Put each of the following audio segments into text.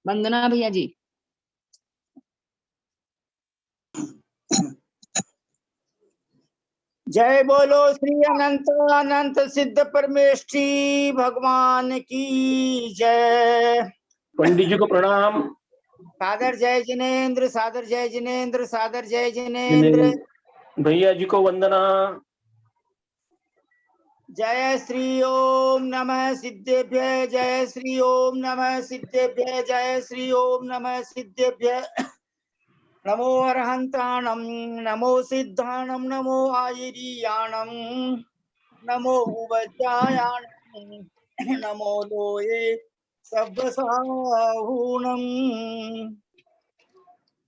वंदना भैया जी। जय बोलो श्री अनंत अनंत सिद्ध परमेष्ठी भगवान की जय। पंडित जी को प्रणाम। सादर जय जिनेन्द्र, सादर जय जिनेन्द्र, सादर जय जिनेन्द्र। भैया जी को वंदना। जय श्री ओम नमः सिद्धेभ्य, जय श्री ओम नमः सिद्धेभ्य, जय श्री ओम नमः सिद्धेभ्य। नमो अरहंताणं, नमो सिद्धाणं, नमो आयिरीयाणं, नमो उवज्जायाणं, नमो लोये सब्बसाहूणं।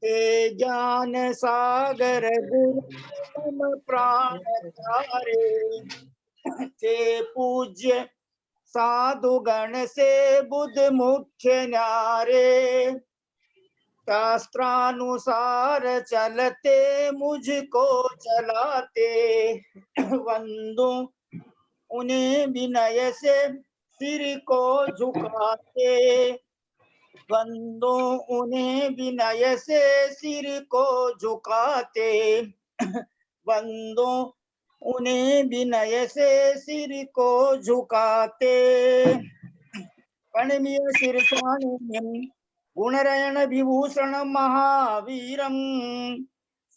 ते ज्ञान सागर गुरु प्राणचारे, ते पूज्य साधु गण से बुद्ध मुख्य न्यारे। शास्त्रानुसार चलते मुझको चलाते, वंदो उन्हें विनय से सिर को झुकाते, वंदो उन्हें विनय से सिर को झुकाते, वंदो उन्हें विनय से सिर को झुकाते। प्रणमीय शीर्षाण्यं गुणरयण विभूषण महावीरं,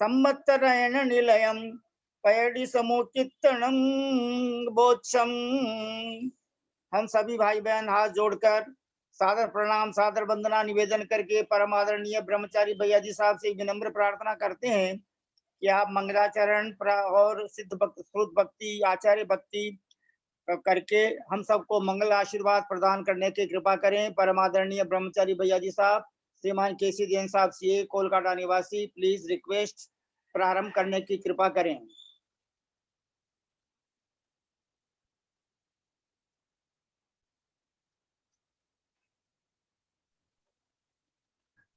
संवत्सरयण निलयं पैडी समुचित्तणं बोच्छम। हम सभी भाई बहन हाथ जोड़कर सादर प्रणाम, सादर वंदना निवेदन करके परम आदरणीय ब्रह्मचारी भैया जी साहब से विनम्र प्रार्थना करते हैं कि आप मंगलाचरण और सिद्ध भक्ति, श्रुत भक्ति, आचार्य भक्ति करके हम सबको मंगल आशीर्वाद प्रदान करने की कृपा करें। परम आदरणीय ब्रह्मचारी भैया जी साहब, श्रीमान केसी जैन साहब सीए कोलकाता निवासी, प्लीज रिक्वेस्ट प्रारंभ करने की कृपा करें।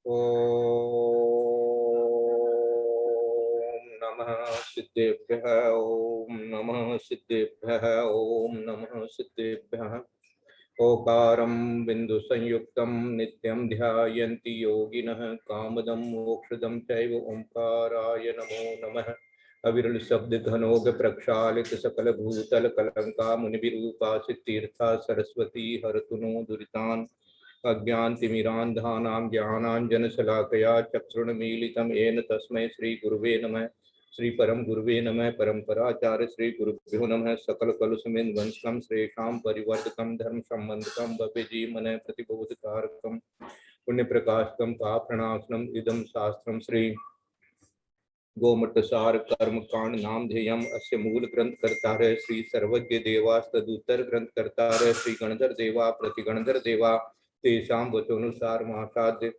ओम नमः सिद्धेभ्यः, ओम नमः सिद्धेभ्यः, ओम नमः सिद्धेभ्यः। ओकारं बिंदु संयुक्तं नित्यं ध्यायन्ति योगिनः, कामदं मोक्षदं चैव ओंकाराय नमो नमः। अविरल शब्द घनोग प्रक्षालित सकल भूतल कलंका मुनिविरूपा सिद्धीर्था सरस्वती हरतुनो दुरितान् अज्ञानतिमिरान्धानां ज्ञानाञ्जनशलाकया चक्षुरुन्मीलितं येन तस्मै श्रीगुरुवे नमः। श्री परम गुरुवे नमः। परम्पराचार्य श्री गुरुभ्यो नमः। सकल कलुषमिन्ध्वंसकं श्रेषां परिवर्तकं धर्म संबंधकं भव्य जीवने प्रतिबोधकारकं पुण्यप्रकाशकं पापप्रणाशनम् इदं शास्त्रं श्री गोमटसार कर्मकांड नामधेयम् अस्य मूल ग्रंथ कर्तारः श्री सर्वज्ञ देवास्तदुत्तर ग्रंथ कर्तारः श्री गणधर देवा प्रतिगणधर देवा तेषां वचोनुसार महासाध्य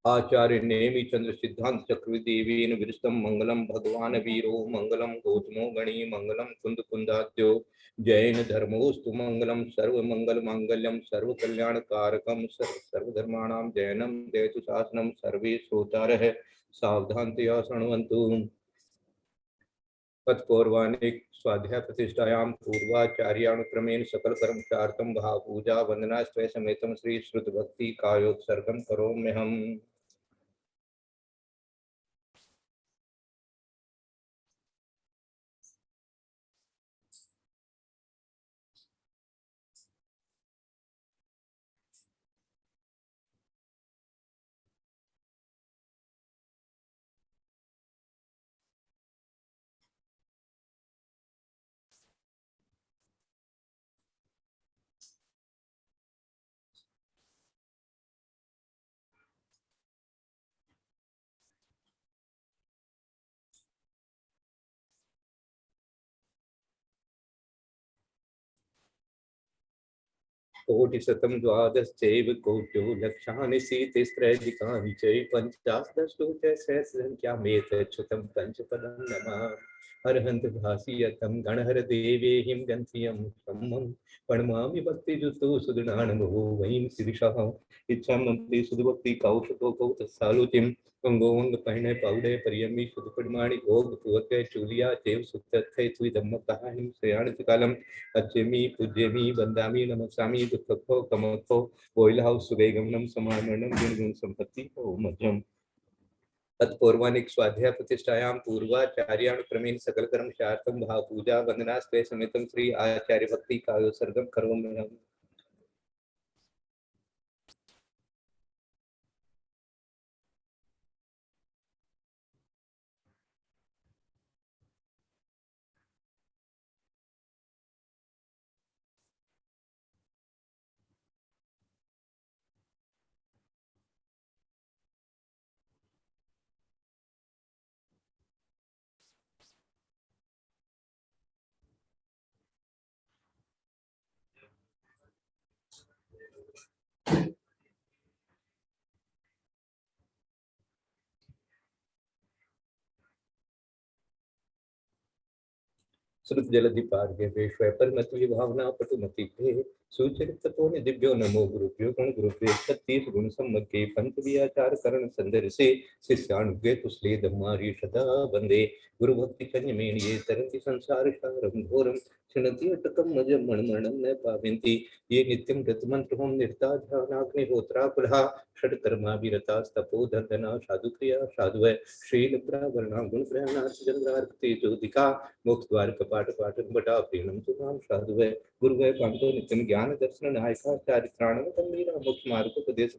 आचार्य नेमि चंद्र सिद्धांत चक्रदेवेन विरस्तम मंगलम भगवान वीरो मंगलम गौतमो गणी मंगलम कुंद कुंदाद्यो जैन धर्मोस्तु मंगलम सर्व मंगल मांगल्यम सर्व कल्याण कारकम सर्वधर्माणां जैनम जयतु शासनम सर्वे श्रोतारः सावधानतया शृण्वन्तु। तत्पूर्वाणिक स्वाध्याय प्रतिष्ठायां पूर्वाचार्यानुक्रमेण सकल कर्मचार्थं भावपूजा वंदना स्वय समेतं श्री श्रुत भक्ति कायोत्सर्गं करोम्यहम्। कोटिशतं द्वादशैव कोट्यो लक्षानि शीतिस्त्रैधिकानि च पञ्चाशदष्टो च सहस्रसङ्ख्यामेतच्छतं पञ्चपदं नमः। अर्हन्त भासीयतं गणहर देवेहिं गन्त्यं सम्मं प्रणमामि भक्तिजुतो सुदृढानमो वयं शीर्षः इच्छामन्ति सुधभक्ति कौशतो कौतसालोचिं अंगोंग पहने पौड़े परियमी सुदपड़माणी भोग पुवके चूलिया देव सुत्थे तुई धम्म कहानी श्रेयाण कालम अच्छेमी पूज्यमी बंदामी नमस्सामी दुखो कमको बोइल हाउस सुगेगमनम समामरणम गुण संपत्ति ओ मध्यम तत्पूर्वानिक स्वाध्याय प्रतिष्ठायां पूर्वाचार्याण क्रमेण सकल कर्म शार्थम भाव पूजा वंदना स्वे समेतम श्री आचार्य भक्ति कायो सर्गम करोमि। श्रुत जलधि पार्गे वेश्वर मति भावना पटुमति के सुचरित तो दिव्यो नमो गुरुभ्यो गुण गुरुभ्यो 36 गुण सम्मग्गे पंचवी आचार करण संदर से शिष्यानुगे कुशले धम्मारी सदा वंदे गुरु भक्ति संयमेन ये तरन्ति संसार सारम घोरम क्षणति अटकम मज मणमणं न पावन्ति ये नित्यं गतमंत्र होम निर्ता ध्यानाग्निहोत्रा कुलहा षड कर्मा विरता तपो दर्दना साधु क्रिया साधु श्रील प्रावरणा गुण प्रयाणार्थ चंद्रार्थ ज्योतिका मोक्ष द्वार कपाट पाटन बटा प्रेम सुनाम साधु गुरु पांतो नित्यम ज्ञान दर्शन नायका चारित्राणम तमीरा मोक्ष मार्ग उपदेश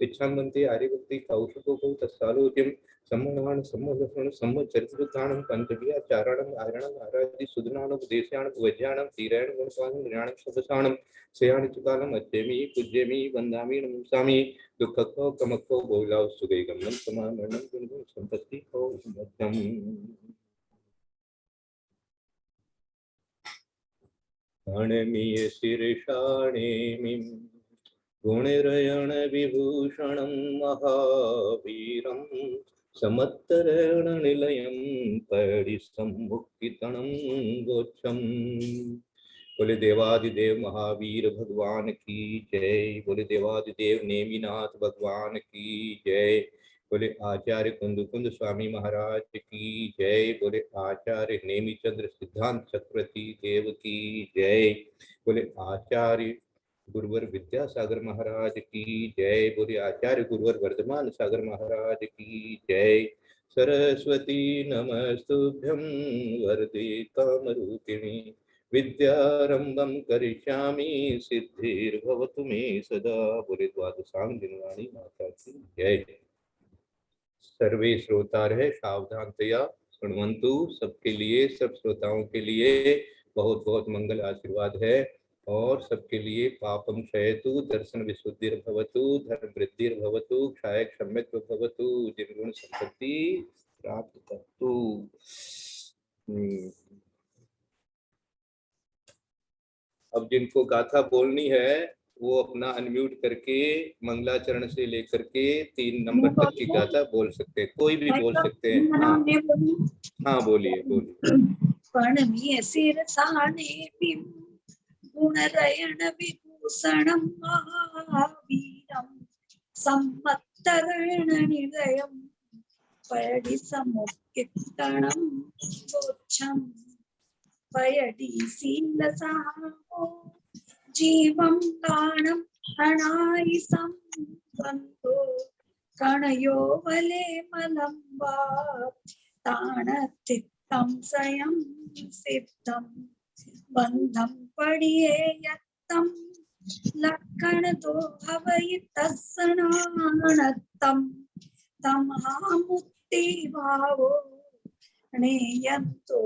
इच्छामंते आर्यभक्ति कौशको को तत्सालोक्यम सम्मोहन सम्मोहन सम्मचरित्रदानं पंचव्याचारणं आरणं आराधि सुदनानं उपदेशानं वज्ञानं तीरेण गुणपानं ज्ञानं शब्दसानं सेयानिचकालम अध्येमि पूज्येमि वंदामि नमस्सामि दुःखको कमको बोलाव सुगैगमनं समामरणं गुणगुण संपत्ति को मध्यम। गणमीय शीर्षाणेमिं गुणरयण विभूषणं महावीरं समत्तरण निलयं परिसम्मुक्तितनं गोच्छम्। बोले देवादिदेव महावीर भगवान की जय। बोले देवादिदेव नेमिनाथ भगवान की जय। बोले आचार्य कुंद स्वामी महाराज की जय। बोले आचार्य नेमिचंद्र सिद्धांत चक्रवर्ती देव की जय। बोले आचार्य गुरुवर विद्यासागर महाराज की जय। बोले आचार्य गुरुवर वर्धमान सागर महाराज की जय। सरस्वती नमस्तुभ्यं वरदे कामरूपिणी विद्यारंभं करिष्यामि सिद्धिर्भवतु मे सदा। बोले द्वादशांग दिनवाणी माता की जय। सर्वे श्रोता रहे सावधानतया सुनवंतु। सबके लिए सब श्रोताओं के लिए बहुत बहुत मंगल आशीर्वाद है और सबके लिए पापम क्षयतु दर्शन विशुद्धिर्भवतु धर्म वृद्धिर्भवतु क्षय क्षम्यत्व भवतु निर्गुण संपत्ति प्राप्त करतु। अब जिनको गाथा बोलनी है वो अपना अनम्यूट करके मंगलाचरण से लेकर के 3 नंबर तक की गाथा बोल सकते हैं। कोई भी बोल सकते हैं। हाँ हाँ बोलिए बोलिए। प्रणम्य शिरसानेमिं गुणरयण विभूषणं महावीरं सम्मत्तरण निलयं परिसमुक्तितनं गोच्छम्। पयडि शीलसाहो जीवं काणं अनायिसं बन्धो कणयो वले मलम्बा ताणतित्तं स्वयं सिद्धं बन्धं पडिये यत्तं लक्कण दो हवै तस्सनानत्तं तमहामुक्ति भावो नेयन्तो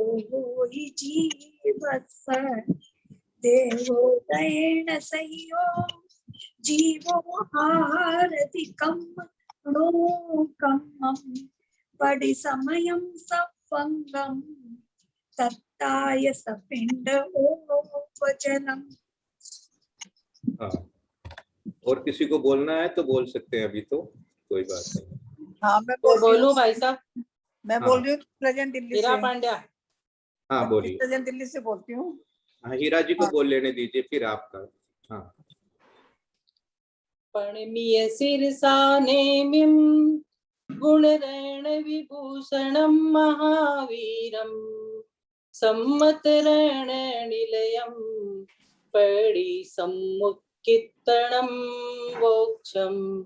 हि जीवस्स देवोदयेन सह्यो जीवो हारधिकं लोकम् पडि समयं सफंगं तत्ताय सपिंड उपजनम। हाँ और किसी को बोलना है तो बोल सकते हैं, अभी तो कोई बात नहीं। हाँ मैं बोलूं भाई साहब? मैं बोल रही हूँ प्रेजेंट दिल्ली हीरा से। पांड्या। हाँ बोलिए। प्रेजेंट दिल्ली से बोलती हूँ। हाँ हीरा जी को बोल लेने दीजिए फिर आपका। हाँ प्रणम्य शिरसा नेमिं गुणरेण विभूषणं महावीरं सम्मतरेण निलयं परि सम्मुखित्तणं मोक्षम्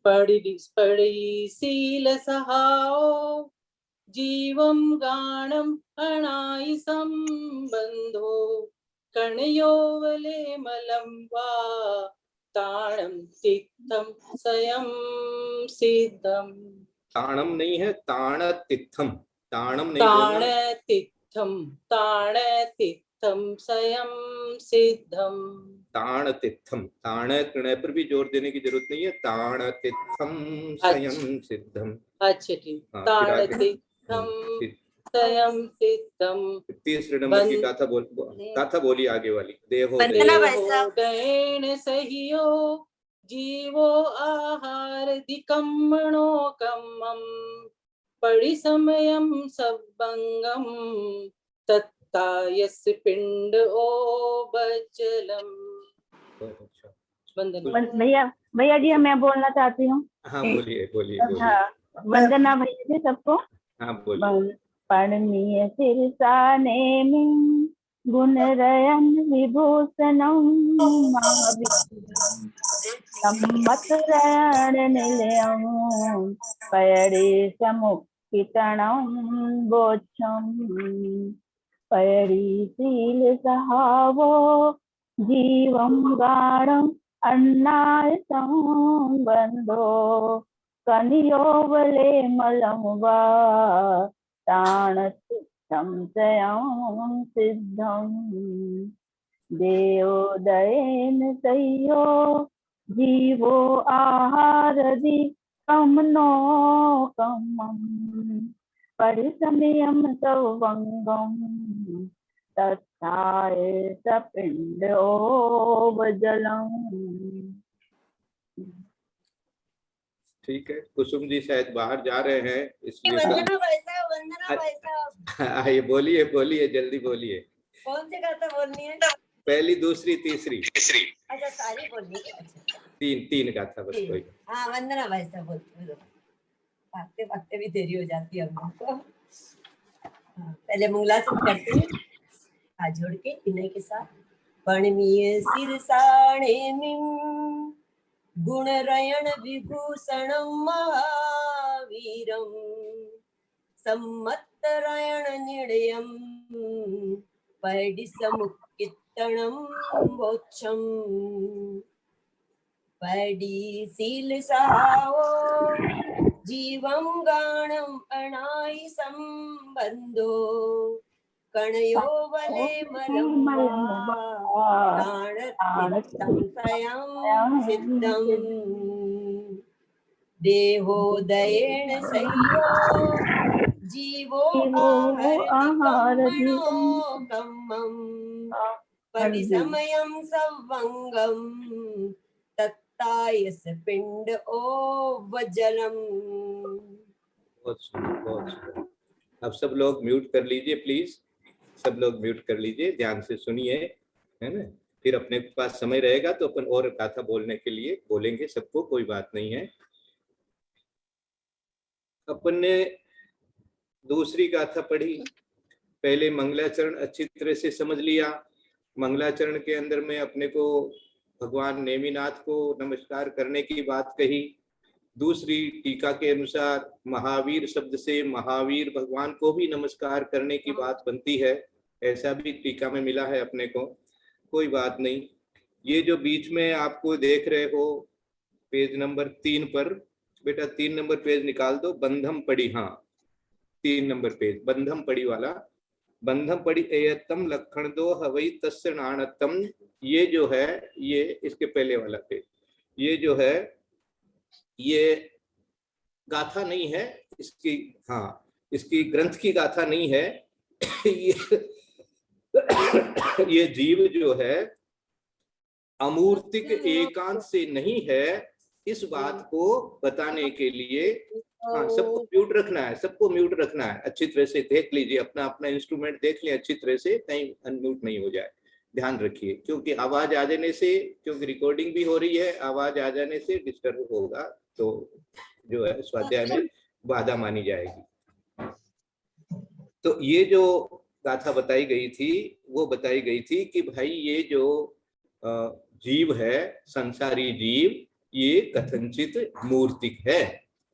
पडिशील सहाओ जीवं गाणं अणाय संबंधो कणयोवले मलं वा ताणं तिक्तं स्वयं सिद्धम। ताणम नहीं है, ताण तिथम, ताणम नहीं बोलना। ताण तिक्तं स्वयं सिद्धम। ताण तिथम, ताण तृणय पर भी जोर देने की जरूरत नहीं है। ताण तिथम स्वयं सिद्धम। अच्छा ठीक। ताण तिक्तं स्वयं सिद्धम। तीसरे नंबर की गाथा बोली आगे वाली। देहोदयेन सहियो जीवो आहारदिकं मनोकम्मं परिसमयं सब्बंगं तत्तायस्य पिंड ओबचलम। भैया जी मैं बोलना चाहती हूँ। हाँ बोलिए बोलिए बोलिए। हाँ, वंदना भैया जी सबको। हाँ बोलिए। परणीय शीर्षाने में गुणरयन विभूषणं सम्मतरण निलयं पयडीसमुखितणं बोच्छं पयडीशील सहावो जीवं गाढं अन्नाय संबंधो कनियोवले मलं वा ताणतिक्तं स्वयं सिद्धम् देवोदयेन सह्यो जीवो आहारदिकं मनोकम्मं परिसमयं सवंगं तत्थाय सपिंडोबजलम्। ठीक है, कुसुम जी शायद बाहर जा रहे हैं इसलिए। वंदना भाई साहब। ये बोलिए बोलिए जल्दी बोलिए। कौन सी गाथा बोलनी है? पहली, दूसरी, तीसरी। अच्छा सारी बोलनी है। अच्छा तीन गाथा बस कोई। हाँ वंदना भाई साहब बोलते भागते भागते भी देरी हो जाती है हम लोग को। पहले मंगलाचरण करते हैं हाथ जोड़ के विनय के साथ। पणमीय सिरसाणे मिं गुणरयण विभूषणं महावीरं सम्मतरायण निडयं पैडिसमुखित्तणं मोक्षं पैडीशील सहावो जीवं गाणं अणाय संबंधो कणयो वले मलं ताणतिक्तं स्वयं सिद्धम् देहोदयेन सह्यो जीवो आहारदिकं परिसमयं सवंगं तत्तायस पिंड ओबजलम्। बहुत सुंदर। अब सब लोग म्यूट कर लीजिए प्लीज, सब लोग म्यूट कर लीजिए, ध्यान से सुनिए, है ना। फिर अपने पास समय रहेगा तो अपन और गाथा बोलने के लिए बोलेंगे सबको, कोई बात नहीं है। अपन ने दूसरी गाथा पढ़ी, पहले मंगलाचरण अच्छी तरह से समझ लिया। मंगलाचरण के अंदर में अपने को भगवान नेमिनाथ को नमस्कार करने की बात कही। दूसरी टीका के अनुसार महावीर शब्द से महावीर भगवान को भी नमस्कार करने की बात बनती है, ऐसा भी टीका में मिला है अपने को, कोई बात नहीं। ये जो बीच में आपको देख रहे हो पेज नंबर 3 पर, बेटा 3 नंबर पेज निकाल दो, बंधम पड़ी। हाँ 3 नंबर पेज बंधम पड़ी वाला, बंधम पड़ी एयतम लक्षण दो हवई तस्य नाणतम। ये जो है ये इसके पहले वाला पेज, ये जो है ये गाथा नहीं है इसकी, हाँ इसकी ग्रंथ की गाथा नहीं है। ये जीव जो है अमूर्तिक एकांत से नहीं है, इस बात को बताने के लिए। हाँ सबको म्यूट रखना है, सबको म्यूट रखना है, अच्छी तरह से देख लीजिए, अपना अपना इंस्ट्रूमेंट देख लें अच्छी तरह से, कहीं अनम्यूट नहीं हो जाए, ध्यान रखिए। क्योंकि आवाज आ जाने से, क्योंकि रिकॉर्डिंग भी हो रही है, आवाज आ जाने से डिस्टर्ब होगा, तो जो है स्वाध्याय में बाधा मानी जाएगी। तो ये जो गाथा बताई गई थी वो बताई गई थी कि भाई ये जो जीव है, संसारी जीव, ये कथनचित मूर्तिक है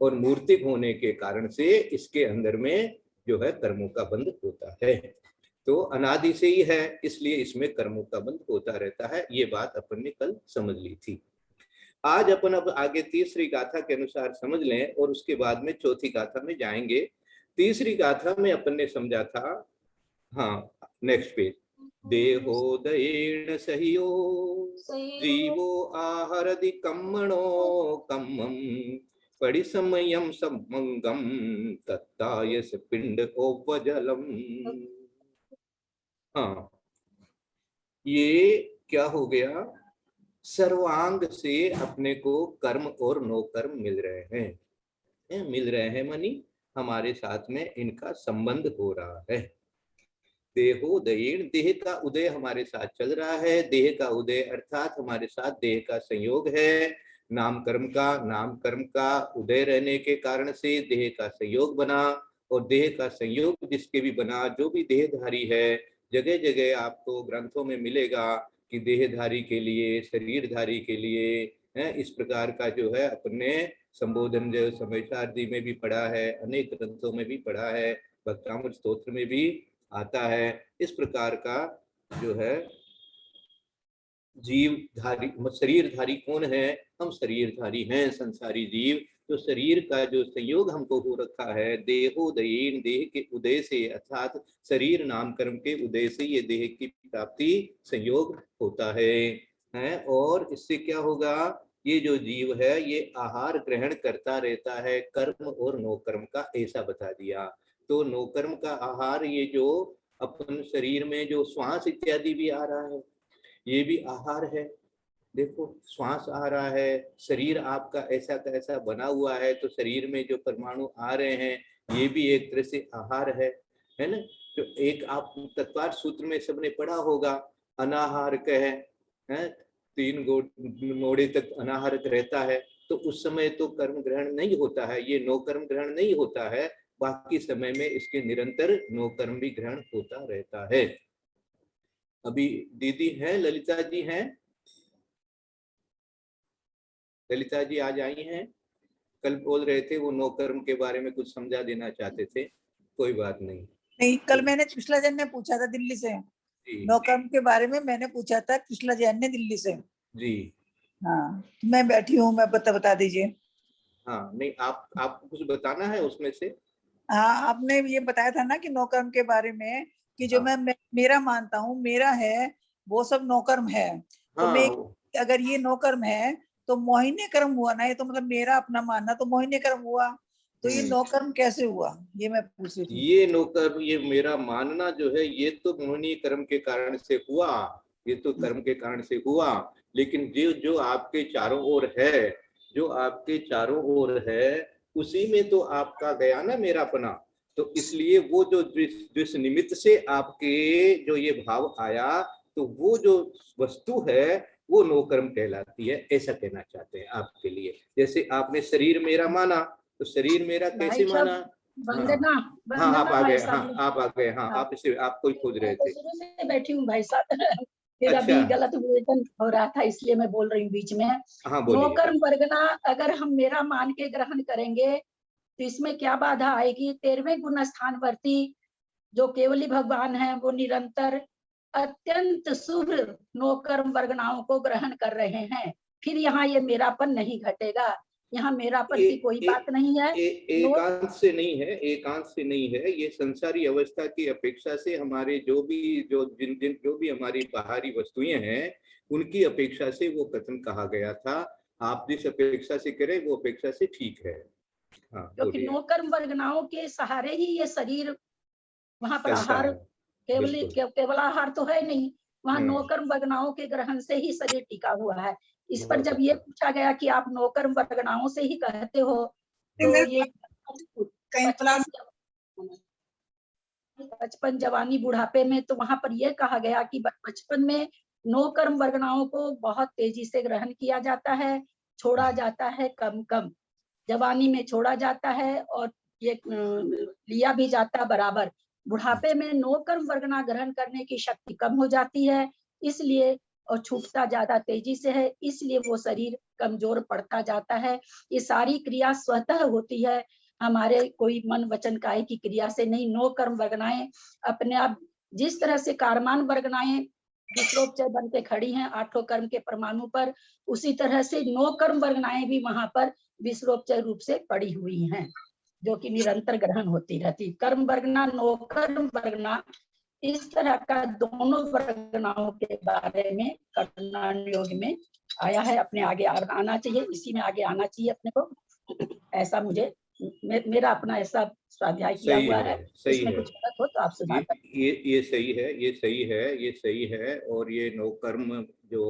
और मूर्तिक होने के कारण से इसके अंदर में जो है कर्मों का बंध होता है। तो अनादि से ही है, इसलिए इसमें कर्मों का बंध होता रहता है। ये बात अपन ने कल समझ ली थी। आज अपन अब आगे तीसरी गाथा के अनुसार समझ लें और उसके बाद में चौथी गाथा में जाएंगे। तीसरी गाथा में अपन ने समझा था, हाँ नेक्स्ट पेज, देहोदयेन सहियो जीवो आहरदि कम्मणो कम्मं परिसमयं समंगम तत्तायस पिंड ओपजलम। हाँ, ये क्या हो गया, सर्वांग से अपने को कर्म और नो कर्म मिल रहे हैं, मिल रहे हैं मनी हमारे साथ में इनका संबंध हो रहा है। देहोदयेन, देह का उदय हमारे साथ चल रहा है। देह का उदय अर्थात हमारे साथ देह का संयोग है। नाम कर्म का उदय रहने के कारण से देह का संयोग बना और देह का संयोग जिसके भी बना, जो भी देहधारी है, जगह जगह आपको ग्रंथों में मिलेगा कि देहधारी के लिए, शरीरधारी के लिए इस प्रकार का जो है अपने संबोधन जो समयसारदी में भी पढ़ा है, अनेक ग्रंथों में भी पढ़ा है, भक्तामृत स्तोत्र में भी आता है। इस प्रकार का जो है जीवधारी, शरीरधारी कौन है, हम शरीरधारी हैं, संसारी जीव। तो शरीर का जो संयोग हमको हो रखा है, देहोदयेन, देह के उदय से अर्थात शरीर नाम कर्म के उदय से ये देह की प्राप्ति संयोग होता है। और इससे क्या होगा, ये जो जीव है ये आहार ग्रहण करता रहता है कर्म और नो कर्म का, ऐसा बता दिया। तो नो कर्म का आहार, ये जो अपन शरीर में जो श्वास इत्यादि भी आ रहा है, ये भी आहार है। देखो श्वास आ रहा है, शरीर आपका ऐसा का ऐसा बना हुआ है, तो शरीर में जो परमाणु आ रहे हैं ये भी एक तरह से आहार है ना। तो एक आप तत्वार सूत्र में सबने पढ़ा होगा, अनाहार कह है, 3 मोड़े तक अनाहार रहता है, तो उस समय तो कर्म ग्रहण नहीं होता है, ये नो कर्म ग्रहण नहीं होता है। बाकी समय में इसके निरंतर नो कर्म भी ग्रहण होता रहता है। अभी दीदी हैं, ललिता जी हैं, ललिता जी आज आई हैं, कल बोल रहे थे वो नो कर्म के बारे में कुछ समझा देना चाहते थे, कोई बात नहीं। कल मैंने कृष्णा जैन ने पूछा था दिल्ली से, नो कर्म के बारे में मैंने पूछा था कृष्णा जैन ने दिल्ली से जी। हाँ, मैं बैठी हूँ, मैं बता दीजिए। हाँ नहीं, आपको कुछ बताना है उसमें से? हाँ, आपने ये बताया था ना कि नो कर्म के बारे में, कि जो हाँ। मैं मेरा मानता हूँ, मेरा है, वो सब नो कर्म है। तो हाँ, मैं, अगर ये नो कर्म है तो मोहिनी कर्म हुआ ना, ये तो मतलब मेरा अपना मानना तो मोहिनी कर्म हुआ, तो ये नो कर्म कैसे हुआ, ये मैं पूछ रही थी। ये नो कर्म, ये मेरा मानना जो है, ये तो मोहिनी कर्म के कारण से हुआ, ये तो कर्म के कारण से हुआ। लेकिन जो आपके चारों ओर है, जो आपके चारों ओर है, उसी में तो आपका गया ना मेरापना। तो इसलिए वो जो जिस निमित्त से आपके जो ये भाव आया, तो वो जो वस्तु है वो नो कर्म कहलाती है, ऐसा कहना चाहते हैं आपके लिए। जैसे आपने शरीर मेरा माना, तो शरीर मेरा कैसे माना? वंदना, हाँ आप आ गए, भाई हाँ आप आ गए, हाँ आप इसे आपको ही खोज रहे थे। शुरू से बैठी हूँ भाई साहब, फिर अच्छा। अभी गलत विवेचन हो रहा था, इसलिए मैं बोल रही हूँ बीच में। हाँ बोलिए। नो कर्म वर्गना अगर हम मेरा मान के ग्रहण करेंगे तो इसमें क्या बाधा आएगी? 13वें गुण स्थानवर्ती जो केवली भगवान है, वो निरंतर अत्यंत शुभ नो कर्म वर्गनाओं को ग्रहण कर रहे हैं। फिर यहाँ ये मेरापन नहीं घटेगा, यहाँ मेरापन की कोई बात नहीं है। एकांत से नहीं है, एकांत से नहीं है, ये संसारी अवस्था की अपेक्षा से हमारे जो भी हमारी बाहरी वस्तुएं हैं, उनकी अपेक्षा से वो कथन कहा गया था। आप जिस अपेक्षा से करें वो अपेक्षा से ठीक है। हाँ, क्योंकि नो कर्म वर्गनाओं के सहारे ही ये शरीर, वहां पर आहार केवल आहार तो है नहीं, वहाँ नो कर्म वर्गनाओं के ग्रहण से ही शरीर टिका हुआ है। इस पर जब ये पूछा गया कि आप नो कर्म वर्गनाओं से ही कहते हो, तो ये बचपन जवानी बुढ़ापे में, तो वहां पर यह कहा गया कि बचपन में नो कर्म वर्गनाओं को बहुत तेजी से ग्रहण किया जाता है, छोड़ा जाता है कम कम। जवानी में छोड़ा जाता है और ये लिया भी जाता बराबर। बुढ़ापे में नो कर्म वर्गना ग्रहण करने की शक्ति कम हो जाती है, इसलिए और छूटता ज्यादा तेजी से है, इसलिए वो शरीर कमजोर पड़ता जाता है। ये सारी क्रिया स्वतः होती है, हमारे कोई मन वचन काया की क्रिया से नहीं। नो कर्म वर्गनाएं अपने आप जिस तरह से कारमान वर्गनाएं विश्रोपचय बन के खड़ी हैं आठों कर्म के परमाणु पर, उसी तरह से नो कर्म वर्गनाएं भी वहां पर विश्रोपचय रूप से पड़ी हुई हैं, जो कि निरंतर ग्रहण होती रहती। कर्म वर्गना, नो कर्म वर्गना, इस तरह का दोनों वर्गनाओं के बारे में कर्मकांड योग में आया है। अपने आगे आना चाहिए, इसी में आगे आना चाहिए अपने को। ऐसा मुझे मेरा अपना ऐसा स्वाध्याय किया हुआ है। सही इसमें है। कुछ गलत हो तो आप सुधार करें। ये सही है, ये सही है, ये सही है। और ये नो कर्म जो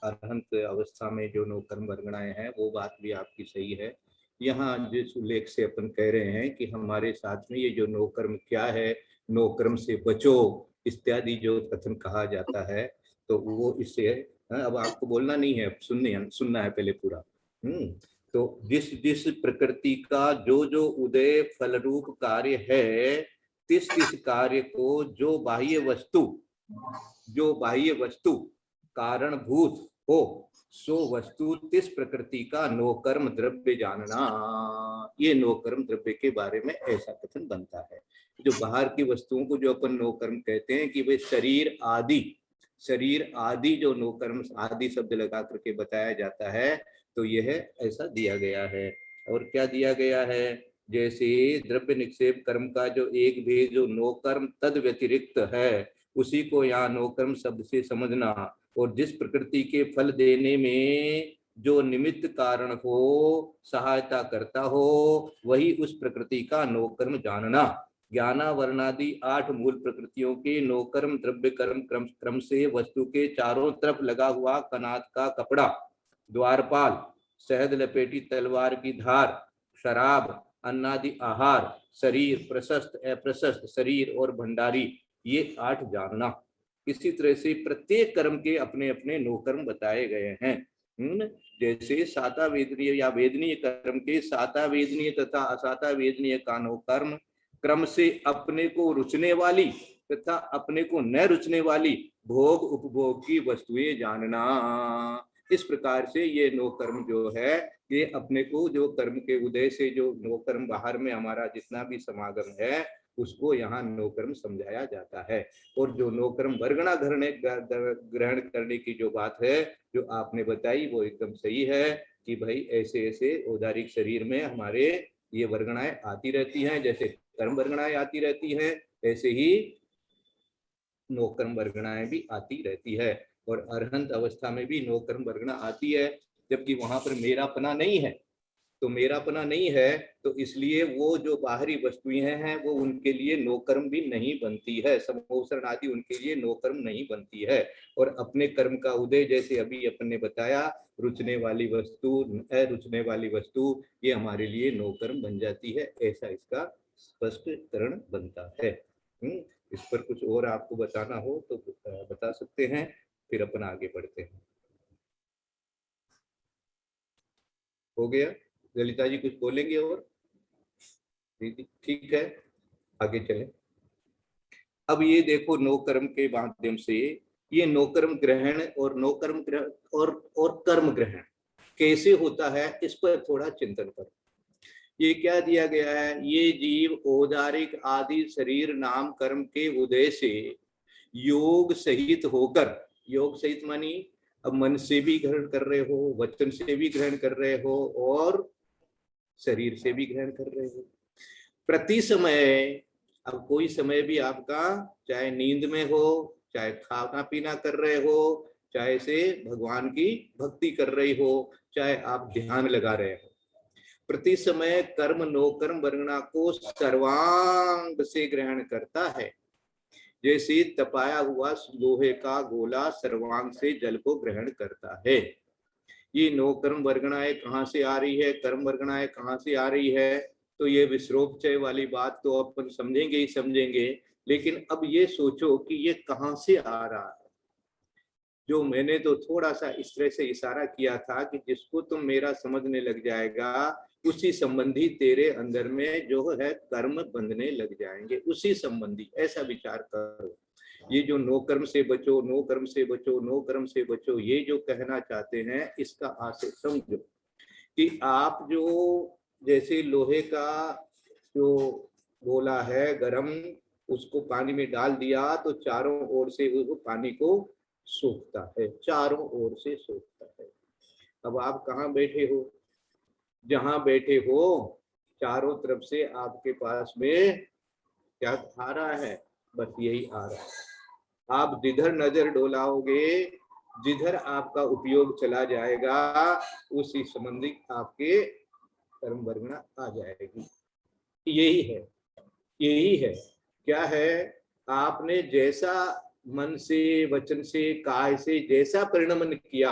अरहंत अवस्था में जो नो कर्म वर्गणाएं हैं, वो बात भी आपकी सही है। यहाँ जिस उल्लेख से अपन कह रहे हैं कि हमारे साथ में ये जो नो कर्म क्या है, नो कर्म से बचो इत्यादि जो कथन कहा जाता है, तो वो इससे अब आपको बोलना नहीं है, सुनना है पहले पूरा। तो जिस प्रकृति का जो उदय फल रूप कार्य है, तिस कार्य को जो बाह्य वस्तु कारणभूत हो, सो वस्तु तिस प्रकृति का नो कर्म द्रव्य जानना। ये नो कर्म द्रव्य के बारे में ऐसा कथन बनता है। जो बाहर की वस्तुओं को जो अपन नो कर्म कहते हैं कि वे शरीर आदि जो नो कर्म आदि शब्द लगा करके बताया जाता है, तो यह ऐसा दिया गया है। और क्या दिया गया है, जैसे द्रव्य निक्षेप कर्म का जो एक भेद जो नो कर्म तद व्यतिरिक्त है, उसी को यहाँ नो कर्म शब्द से समझना। और जिस प्रकृति के फल देने में जो निमित्त कारण हो, सहायता करता हो, वही उस प्रकृति का नो कर्म जानना। ज्ञाना वर्णादि 8 मूल प्रकृतियों के नो कर्म द्रव्य कर्म क्रम से वस्तु के चारों तरफ लगा हुआ कनात का कपड़ा, द्वारपाल, शहद लपेटी तलवार की धार, शराब, अन्नादि आहार, शरीर, प्रशस्त अप्रशस्त शरीर और भंडारी, ये 8 जानना। इसी तरह से प्रत्येक कर्म के अपने अपने नो कर्म बताए गए हैं। जैसे साता वेदनीय या वेदनीय कर्म के साता वेदनीय तथा असाता वेदनीय का नो कर्म क्रम से अपने को रुचने वाली तथा अपने को न रुचने वाली भोग उपभोग की वस्तुएं जानना। इस प्रकार से ये नो कर्म जो है, ये अपने को जो कर्म के उदय से जो नो कर्म बाहर में हमारा जितना भी समागम है, उसको यहाँ नो कर्म समझाया जाता है। और जो नो कर्म वर्गणा ग्रहण करने की जो बात है जो आपने बताई, वो एकदम सही है कि भाई ऐसे ऐसे औदारिक शरीर में हमारे ये वर्गणाएं आती रहती हैं। जैसे कर्म वर्गणाएं आती रहती हैं, ऐसे ही नो कर्म वर्गणाएं भी आती रहती है। और अरहंत अवस्था में भी नो कर्म वर्गणा आती है, जबकि वहां पर मेरापना नहीं है। तो मेरापना नहीं है, तो इसलिए वो जो बाहरी वस्तुएं हैं वो उनके लिए नो कर्म भी नहीं बनती है। समोसरण आदि उनके लिए नो कर्म नहीं बनती है। और अपने कर्म का उदय, जैसे अभी अपन ने बताया, रुचने वाली वस्तु, अरुचने वाली वस्तु, ये हमारे लिए नो कर्म बन जाती है। ऐसा इसका स्पष्टीकरण बनता है। इस पर कुछ और आपको बताना हो तो बता सकते हैं, फिर अपन आगे बढ़ते हैं। हो गया? ललिता जी कुछ बोलेंगे और? ठीक है, आगे चलें। अब ये देखो, नो कर्म के माध्यम से ये नो कर्म ग्रहण और नो कर्म ग्रहण और कर्म ग्रहण कैसे होता है, इस पर थोड़ा चिंतन करो। ये क्या दिया गया है, ये जीव औदारिक आदि शरीर नाम कर्म के उदय से योग सहित होकर, योग सहित मानी अब मन से भी ग्रहण कर रहे हो, वचन से भी ग्रहण कर रहे हो और शरीर से भी ग्रहण कर रहे हो। प्रति समय, अब कोई समय भी आपका, चाहे नींद में हो, चाहे खाना पीना कर रहे हो, चाहे से भगवान की भक्ति कर रही हो, चाहे आप ध्यान लगा रहे हो, प्रति समय कर्म नो कर्म वर्गणा को सर्वांग से ग्रहण करता है। जैसे तपाया हुआ लोहे का गोला सर्वांग से जल को ग्रहण करता है। ये नो कर्म वर्गणाएं कहाँ से आ रही है, कर्म वर्गणाएं कहाँ से आ रही है, तो ये विश्रोपचय वाली बात तो अपन समझेंगे ही समझेंगे। लेकिन अब ये सोचो कि ये कहाँ से आ रहा है। जो मैंने तो थोड़ा सा इस तरह से इशारा किया था कि जिसको तुम मेरा समझने लग जाएगा उसी संबंधी तेरे अंदर में जो है कर्म बंधने लग जाएंगे, उसी संबंधी, ऐसा विचार करो। ये जो नो कर्म से बचो, नो कर्म से बचो, नो कर्म से बचो, ये जो कहना चाहते हैं इसका आशय समझो कि आप जो जैसे लोहे का जो गोला है गरम, उसको पानी में डाल दिया तो चारों ओर से वो पानी को सोखता है, चारों ओर से सोखता है। अब आप कहाँ बैठे हो, जहां बैठे हो चारों तरफ से आपके पास में क्या आ रहा है, बस यही आ रहा है। आप जिधर नजर डोलाओगे, जिधर आपका उपयोग चला जाएगा, उसी संबंधी आपके कर्म वर्गना आ जाएगी। यही है, यही है। क्या है, आपने जैसा मन से, वचन से, काय से जैसा परिणमन किया,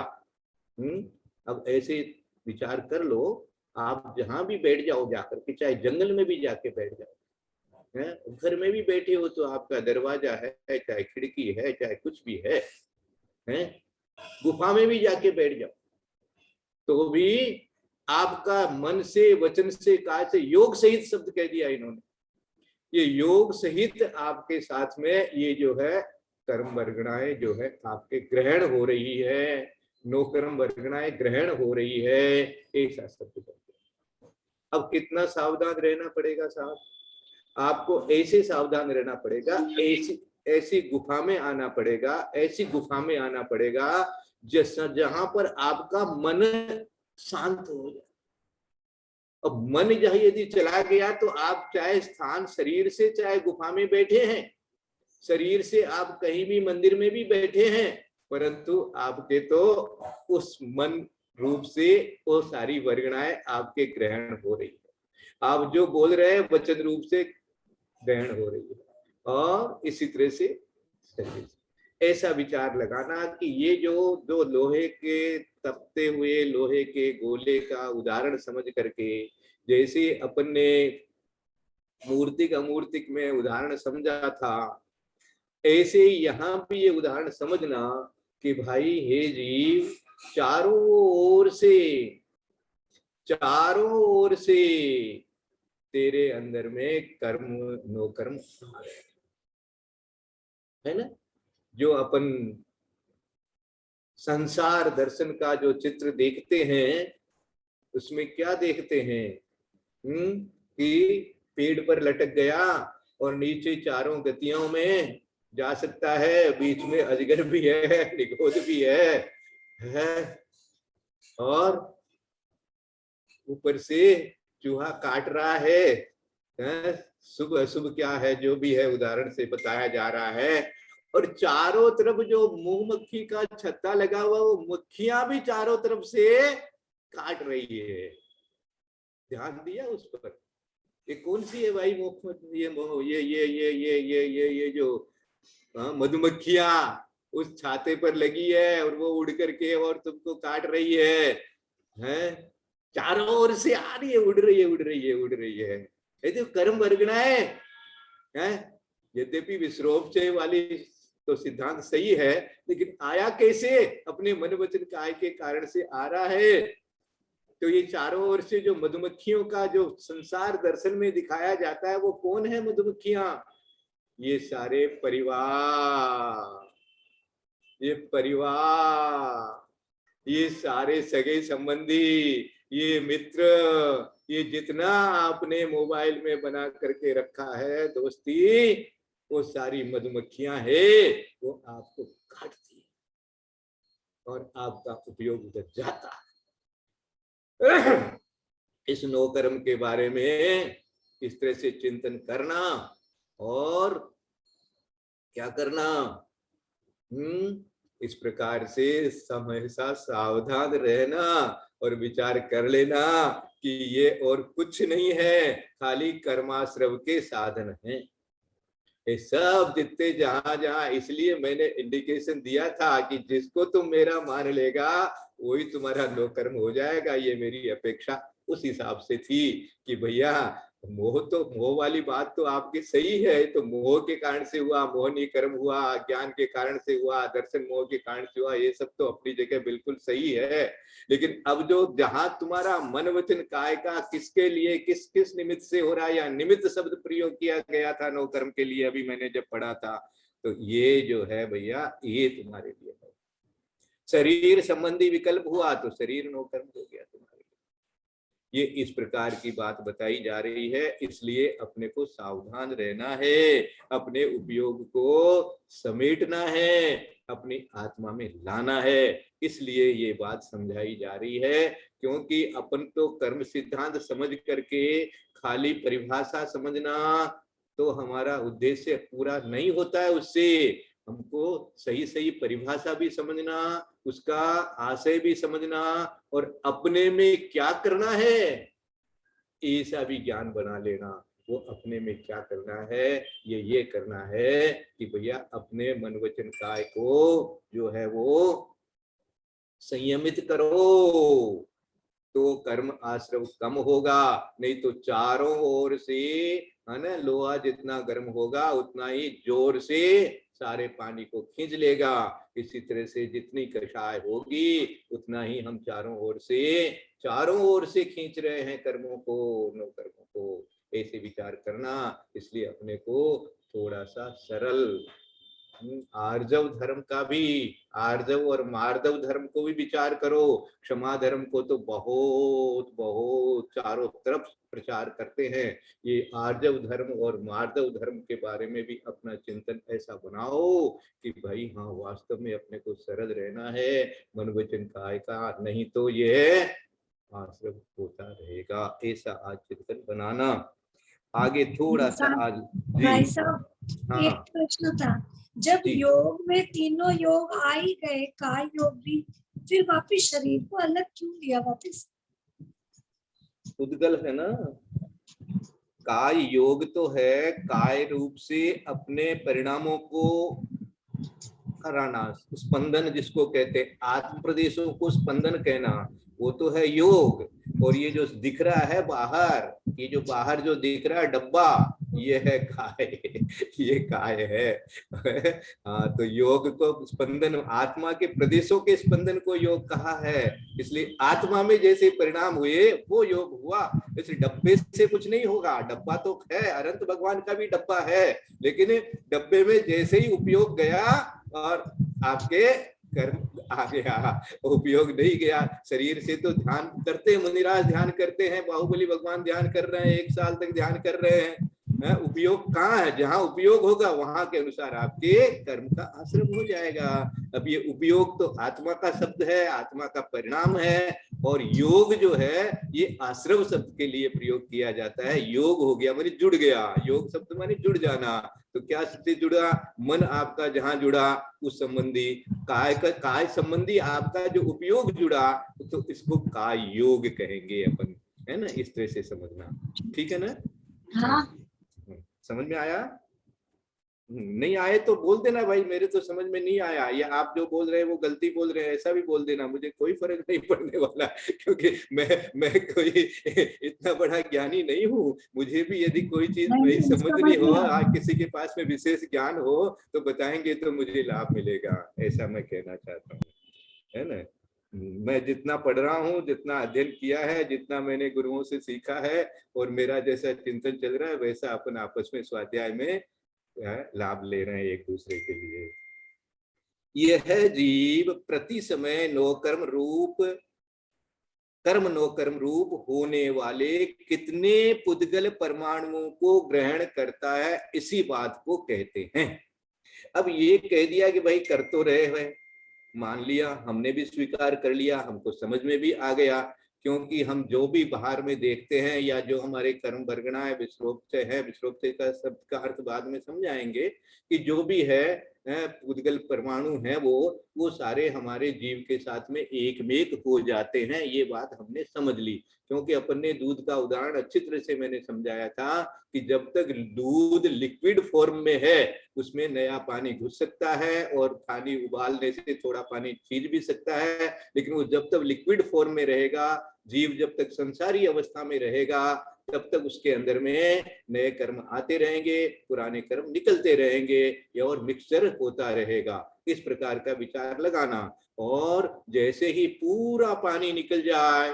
अब ऐसे विचार कर लो, आप जहां भी बैठ जाओ जाकर के, चाहे जंगल में भी जाके बैठ जाओ, घर में भी बैठे हो तो आपका दरवाजा है, चाहे खिड़की है, चाहे कुछ भी है, गुफा में भी जाके बैठ जाओ तो भी आपका मन से, वचन से, काय से, योग सहित शब्द कह दिया इन्होंने, ये योग सहित आपके साथ में ये जो है कर्म वर्गणाएं जो है आपके ग्रहण हो रही है, नो कर्म वर्गणाएं ग्रहण हो रही है, ऐसा शब्द करते हैं। अब कितना सावधान रहना पड़ेगा साहब, आपको ऐसे सावधान रहना पड़ेगा, ऐसी गुफा में आना पड़ेगा, ऐसी गुफा में आना पड़ेगा जहां पर आपका मन शांत हो जाए। अब मन जहां यदि चला गया तो आप चाहे स्थान शरीर से, चाहे गुफा में बैठे हैं, शरीर से आप कहीं भी मंदिर में भी बैठे हैं, परंतु आपके तो उस मन रूप से वो सारी वर्गणाएं आपके ग्रहण हो रही है, आप जो बोल रहे हैं वचन रूप से ग्रहण हो रही है, और इसी तरह से शरीर से। ऐसा विचार लगाना कि ये जो लोहे के तपते हुए लोहे के गोले का उदाहरण समझ करके, जैसे अपन ने मूर्तिक अमूर्तिक में उदाहरण समझा था, ऐसे यहाँ भी ये उदाहरण समझना कि भाई हे जीव, चारों ओर से तेरे अंदर में कर्म नो कर्म है ना। जो अपन संसार दर्शन का जो चित्र देखते हैं उसमें क्या देखते हैं, कि पेड़ पर लटक गया और नीचे चारों गतियों में जा सकता है, बीच में अजगर भी है, निगोद भी है और ऊपर से चूहा काट रहा है, शुभ अशुभ क्या है जो भी है उदाहरण से बताया जा रहा है, और चारों तरफ जो मुंह मक्खी का छत्ता लगा हुआ, वो मक्खियां भी चारों तरफ से काट रही है। ध्यान दिया उस पर, ये कौन सी है भाई ये जो मधुमक्खियां उस छाते पर लगी है और वो उड़ करके और तुमको काट रही है, चारों ओर से आ रही है, उड़ रही है। ये तो कर्म वर्गणाएं है। यद्यपि विश्रोपचय वाली तो सिद्धांत सही है, लेकिन आया कैसे, अपने मन वचन काय के कारण से आ रहा है। तो ये चारों ओर से जो मधुमक्खियों का जो संसार दर्शन में दिखाया जाता है, वो कौन है मधुमक्खियां, ये सारे परिवार, ये सारे सगे संबंधी, ये मित्र, ये जितना आपने मोबाइल में बना करके रखा है दोस्ती, वो सारी मधुमक्खियां है, वो आपको काटती है और आपका उपयोग उधर जाता है। इस नो कर्म के बारे में इस तरह से चिंतन करना और क्या करना, इस प्रकार से हमेशा सावधान रहना और विचार कर लेना कि ये और कुछ नहीं है, खाली कर्माश्रव के साधन हैं। ये सब जितने जहां इसलिए मैंने इंडिकेशन दिया था कि जिसको तुम मेरा मान लेगा वही तुम्हारा नो कर्म हो जाएगा। ये मेरी अपेक्षा उस हिसाब से थी कि भैया मोह वाली बात तो आपकी सही है, तो मोह के कारण से हुआ, मोहनी कर्म हुआ, ज्ञान के कारण से हुआ, दर्शन मोह के कारण से हुआ, ये सब तो अपनी जगह बिल्कुल सही है। लेकिन अब जो जहां तुम्हारा मन वचन काय का किसके लिए किस किस निमित्त से हो रहा है, या निमित्त शब्द प्रयोग किया गया था नो कर्म के लिए, अभी मैंने जब पढ़ा था, तो ये जो है भैया ये तुम्हारे लिए है। शरीर संबंधी विकल्प हुआ तो शरीर नो कर्म हो गया तुम्हारे लिए। ये इस प्रकार की बात बताई जा रही है, इसलिए अपने को सावधान रहना है, अपने उपयोग को समेटना है, अपनी आत्मा में लाना है। इसलिए ये बात समझाई जा रही है, क्योंकि अपन तो कर्म सिद्धांत समझ करके खाली परिभाषा समझना तो हमारा उद्देश्य पूरा नहीं होता है। उससे हमको सही सही परिभाषा भी समझना, उसका आशय भी समझना, और अपने में क्या करना है ऐसा भी ज्ञान बना लेना। वो अपने में क्या करना है, ये करना है कि भैया अपने मन वचन काय को जो है वो संयमित करो, तो कर्म आश्रव कम होगा। नहीं तो चारों ओर से है ना, लोहा जितना गर्म होगा उतना ही जोर से सारे पानी को खींच लेगा। इसी तरह से जितनी कषाय होगी उतना ही हम चारों ओर से खींच रहे हैं कर्मों को, नो कर्मों को, ऐसे विचार करना। इसलिए अपने को थोड़ा सा सरल आर्जव धर्म का भी, आर्जव और मार्दव धर्म को भी विचार करो। क्षमा धर्म को तो बहुत बहुत चारों तरफ प्रचार करते हैं। ये आर्जव धर्म और मार्दव धर्म के बारे में भी अपना चिंतन ऐसा बनाओ कि भाई हाँ वास्तव में अपने को सरल रहना है मन वचन काय का, नहीं तो ये आश्रम होता रहेगा। ऐसा आज चिंतन बनाना। आगे थोड़ा सा आज भाई साहब एक प्रश्न था, जब योग में तीनों योग आ ही गए, काय योग भी, फिर वापिस शरीर को अलग क्यों लिया वापिस? उद्गल है ना, काय योग तो है काय रूप से अपने परिणामों को कराना, स्पंदन जिसको कहते हैं, आत्म प्रदेशों को स्पंदन कहना, वो तो है योग। और ये जो दिख रहा है बाहर, ये जो बाहर जो दिख रहा है डब्बा, ये है काय, ये काय है। हाँ, तो योग को स्पंदन, आत्मा के प्रदेशों के स्पंदन को योग कहा है। इसलिए आत्मा में जैसे परिणाम हुए वो योग हुआ। इसलिए डब्बे से कुछ नहीं होगा, डब्बा तो है, अनंत भगवान का भी डब्बा है, लेकिन डब्बे में जैसे ही उपयोग गया और आपके कर्म आ गया, उपयोग नहीं गया। शरीर से तो ध्यान करते हैं, मुनिराज ध्यान करते हैं, बाहुबली भगवान ध्यान कर रहे हैं, 1 साल तक ध्यान कर रहे हैं। उपयोग कहाँ है? जहां उपयोग होगा वहां के अनुसार आपके कर्म का आश्रम हो जाएगा। अब ये उपयोग तो आत्मा का शब्द है, आत्मा का परिणाम है, और योग जो है ये आश्रम शब्द के लिए प्रयोग किया जाता है। योग हो गया माने जुड़ गया, योग शब्द माने जुड़ जाना। तो क्या से जुड़ा? मन आपका जहां जुड़ा उस संबंधी, काय संबंधी आपका जो उपयोग जुड़ा, तो इसको काय योग कहेंगे अपन, है ना? इस तरह से समझना, ठीक है ना? हाँ, समझ में आया? नहीं आए तो बोल देना भाई, मेरे तो समझ में नहीं आया, या आप जो बोल रहे हैं वो गलती बोल रहे हैं, ऐसा भी बोल देना, मुझे कोई फर्क नहीं पड़ने वाला, क्योंकि मैं कोई इतना बड़ा ज्ञानी नहीं हूँ। मुझे भी यदि कोई चीज नहीं समझनी हो, किसी के पास में विशेष ज्ञान हो तो बताएंगे तो मुझे लाभ मिलेगा, ऐसा मैं कहना चाहता हूँ, है ना? मैं जितना पढ़ रहा हूँ, जितना अध्ययन किया है, जितना मैंने गुरुओं से सीखा है, और मेरा जैसा चिंतन चल रहा है, वैसा अपन आपस में स्वाध्याय में लाभ ले रहे हैं एक दूसरे के लिए। यह जीव प्रति समय नो कर्म रूप होने वाले कितने पुद्गल परमाणुओं को ग्रहण करता है, इसी बात को कहते हैं। अब ये कह दिया कि भाई कर तो रहे हैं, मान लिया, हमने भी स्वीकार कर लिया, हमको समझ में भी आ गया, क्योंकि हम जो भी बाहर में देखते हैं या जो हमारे कर्म वर्गणा है, विश्रोपचय है, विश्रोपचय का शब्द का अर्थ बाद में समझाएंगे, कि जो भी है पुद्गल परमाणु है वो सारे हमारे जीव के साथ में एक में एक हो जाते हैं। ये बात हमने समझ ली, क्योंकि अपन ने दूध का उदाहरण अच्छी तरह से मैंने समझाया था कि जब तक दूध लिक्विड फॉर्म में है उसमें नया पानी घुस सकता है, और पानी उबालने से थोड़ा पानी खींच भी सकता है, लेकिन वो जब तक लिक्विड फॉर्म में रहेगा, जीव जब तक संसारी अवस्था में रहेगा, तब तक उसके अंदर में नए कर्म आते रहेंगे, पुराने कर्म निकलते रहेंगे और मिक्सचर होता रहेगा। इस प्रकार का विचार लगाना। और जैसे ही पूरा पानी निकल जाए,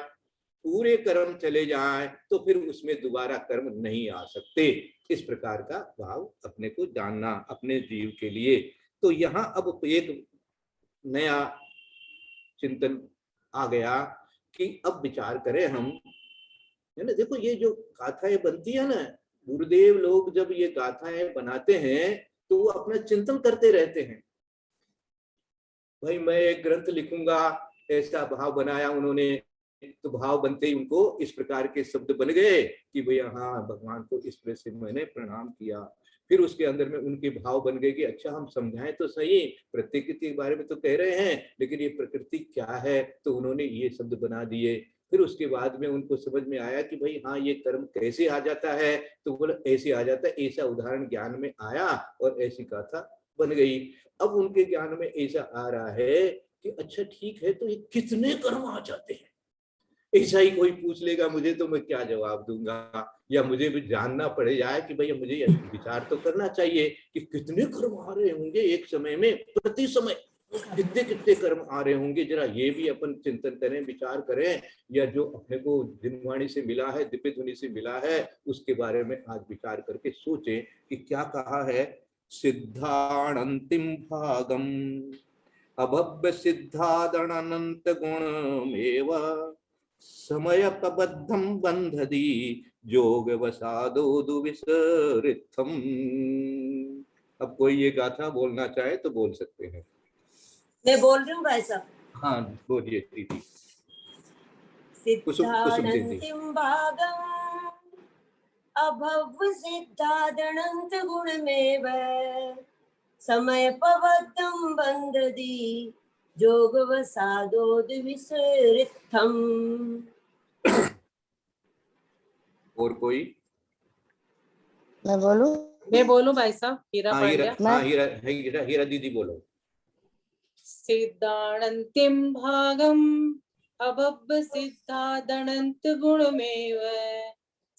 पूरे कर्म चले जाए, तो फिर उसमें दोबारा कर्म नहीं आ सकते। इस प्रकार का भाव अपने को जानना अपने जीव के लिए। तो यहाँ अब एक नया चिंतन आ गया कि अब विचार करें हम, है ना। देखो ये जो गाथाएं बनती है ना, गुरुदेव लोग जब ये गाथाएं बनाते हैं तो वो अपना चिंतन करते रहते हैं। भाई मैं एक ग्रंथ लिखूंगा, ऐसा भाव बनाया उन्होंने, तो भाव बनते ही उनको इस प्रकार के शब्द बन गए कि भैया हाँ भगवान को इस तरह से मैंने प्रणाम किया। फिर उसके अंदर में उनके भाव बन गए कि अच्छा हम समझाएं तो सही, प्रकृति के बारे में तो कह रहे हैं लेकिन ये प्रकृति क्या है, तो उन्होंने ये शब्द बना दिए। फिर उसके बाद में उनको समझ में आया कि भाई हाँ ये कर्म कैसे आ जाता है, तो बोला ऐसे आ जाता है, ऐसा उदाहरण ज्ञान में आया और ऐसी गाथा बन गई। अब उनके ज्ञान में ऐसा आ रहा है कि अच्छा ठीक है, तो ये कितने कर्म आ जाते हैं। ऐसा ही कोई पूछ लेगा मुझे तो मैं क्या जवाब दूंगा, या मुझे भी जानना पड़ जाए कि भैया मुझे विचार तो करना चाहिए कि कितने कर्म आ रहे होंगे एक समय में, प्रति समय कितने कितने कर्म आ रहे होंगे। जरा ये भी अपन चिंतन करें, विचार करें, या जो अपने को दिनवाणी से मिला है, दिव्य ध्वनि से मिला है, उसके बारे में आज विचार करके सोचें कि क्या कहा है। सिद्धाणंतिम भागम अभव्य सिद्धादनंत गुणमेव समयपबद्धं बंधति जोगवसादो दुविसरित्थम। अब कोई ये गाथा बोलना चाहे तो बोल सकते हैं। मैं बोल रही हूँ भाई साहब। हाँ बोलिए दीदी। सिद्धाणंतिम भागम अभव्य सिद्धादनंत गुणमेव समयपबद्धं बंधति जोगवसादो द्विसरित्थम। और कोई? मैं बोलूं? मैं बोलूं भाई साहब? हीरा पांड्या। हाँ हीरा दीदी बोलो। सिद्धाणंतिम भागम अभव्य सिद्धादनंत गुणमेव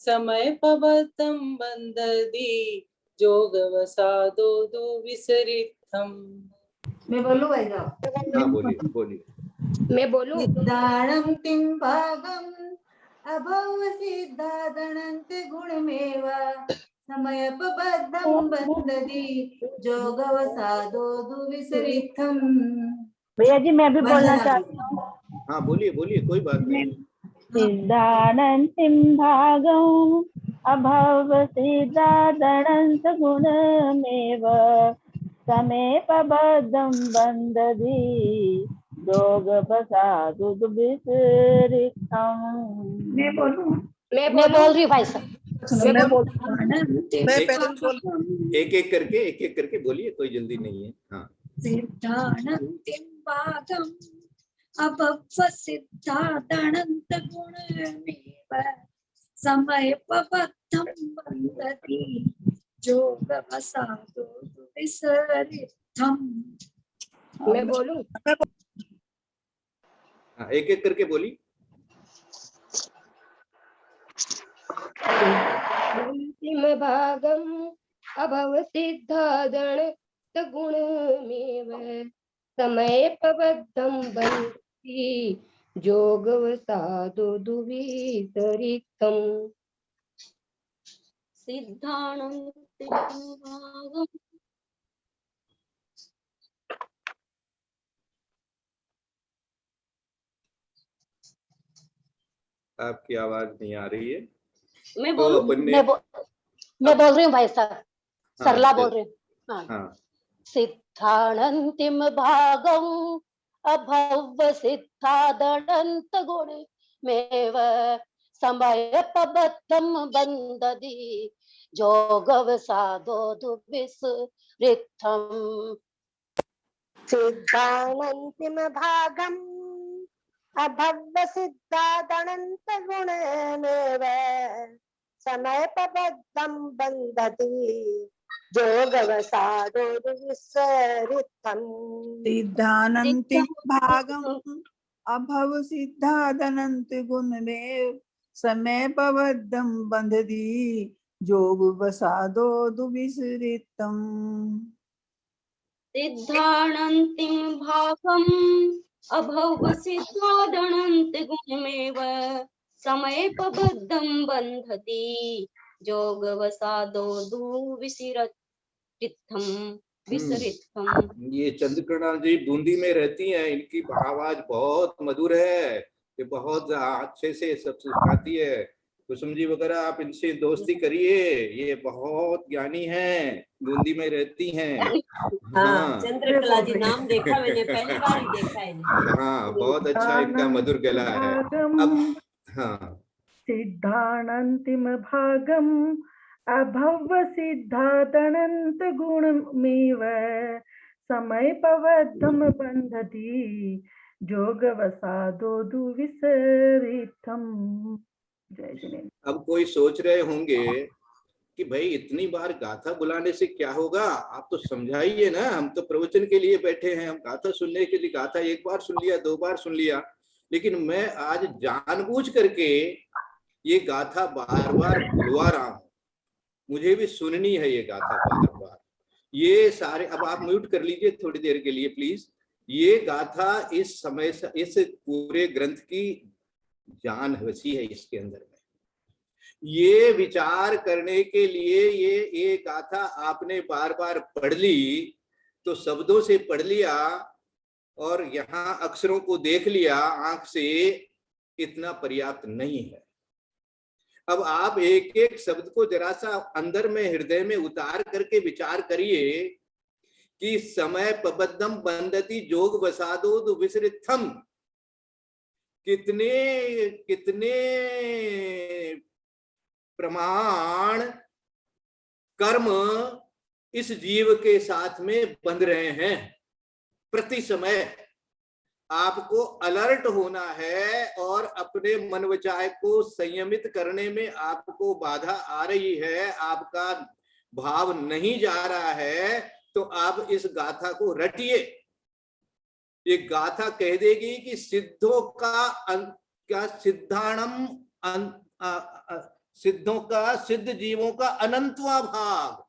समयपबद्धं बंधति जोगवसादो द्विसरित्थम। मैं बोलूं भाई साहब? हाँ बोलिए। मैं बोलूं? सिद्धाणंतिम भागम अभव्य सिद्धादनंत गुणमेव समयपबद्धं बंधति जोगवसादो द्विसरित्थम। भैया जी मैं भी बोलना चाहती हूँ। हाँ बोलिए कोई बात नहीं। सिद्धाणंतिम भागम अभव्य सिद्धादनंत गुणमेव समयपबद्धं बंधति जोगवसादो द्विसरित्थम। मैं बोलूं? मैं बोल रही हूँ भाई साहब। एक एक करके बोलिए, कोई जल्दी नहीं है। हाँ। सिद्धाणंतिम भागम अभव्य सिद्धादनंत गुणमेव समयपबद्धं बंधति जोगवसादो द्विसरित्थम। मैं बोलूं? हाँ एक करके बोली। अंतिम भागम अभव्य सिद्धादनंत गुणमेव समयपबद्धं बंधति जोगवसादो द्विसरित्थम। सिद्धाणंतिम भागम आपकी आवाज नहीं आ रही है। मैं बोल रही हूँ भाई साहब। सरला बोल रही हूँ। हाँ। सिद्धाणंतिम भागम अभव्य सिद्धादनंत गुणमेव समयपबद्धं बंधति जोगवसादो द्विसरित्थम। सिद्धाणंतिम भागम अभव्य सिद्धादनंत गुणमेव समयपबद्धं बंधति जोगवसादो द्विसरित्थम। सिद्धाणंतिम भागम अभव्य सिद्धादनंत गुणमेव समय पवद्दम बंधदी जोग वसादो दुविसरितम। सिद्धाणन्तिं भागम् अभव सिद्धादनन्त गुणमेव समयपबद्धं बन्धति जोगवसादो दुविसरितम विसरितम। ये चंद्रकला जी बूंदी में रहती हैं, इनकी आवाज बहुत मधुर है, ये बहुत अच्छे से सब सिखाती है। कुसुम जी वगैरह आप इनसे दोस्ती करिए, ये बहुत ज्ञानी हैं, बूंदी में रहती हैं। हाँ, चंद्रकला जी नाम देखा मैंने, पहली बार ही देखा है इन्हें। हाँ, बहुत अच्छा इनका मधुर गला है। अब हाँ, सिद्धाणन्तिम भागम अभव सिद्धादनंत गुणमेव समय पवद्धम बंधति जोगवसादो दुविसरितम। जय जिनेन्द्र। अब कोई सोच रहे होंगे कि भाई इतनी बार गाथा बुलाने से क्या होगा, आप तो समझाइए ना, हम तो प्रवचन के लिए बैठे हैं, हम गाथा सुनने के लिए, गाथा एक बार सुन लिया, 2 बार सुन लिया, लेकिन मैं आज जानबूझ करके ये गाथा बार बार बुलवा रहा हूं, मुझे भी सुननी है ये गाथा बार बार। ये सारे, अब आप म्यूट कर लीजिए थोड़ी देर के लिए प्लीज। ये गाथा इस समय, इस पूरे ग्रंथ की जान बसी है इसके अंदर में। ये विचार करने के लिए ये गाथा आपने बार बार पढ़ ली, तो शब्दों से पढ़ लिया और यहाँ अक्षरों को देख लिया आंख से, इतना पर्याप्त नहीं है। अब आप एक एक शब्द को जरा सा अंदर में, हृदय में उतार करके विचार करिए कि समय पबद्धम बंधति जोग वसादो दुविसरितम, कितने कितने प्रमाण कर्म इस जीव के साथ में बंध रहे हैं। प्रति समय आपको अलर्ट होना है और अपने मन वचाय को संयमित करने में आपको बाधा आ रही है, आपका भाव नहीं जा रहा है, तो आप इस गाथा को रटिए। ये गाथा कह देगी कि सिद्धों का क्या सिद्धाणम, सिद्धों का, सिद्ध जीवों का अनंतवा भाग,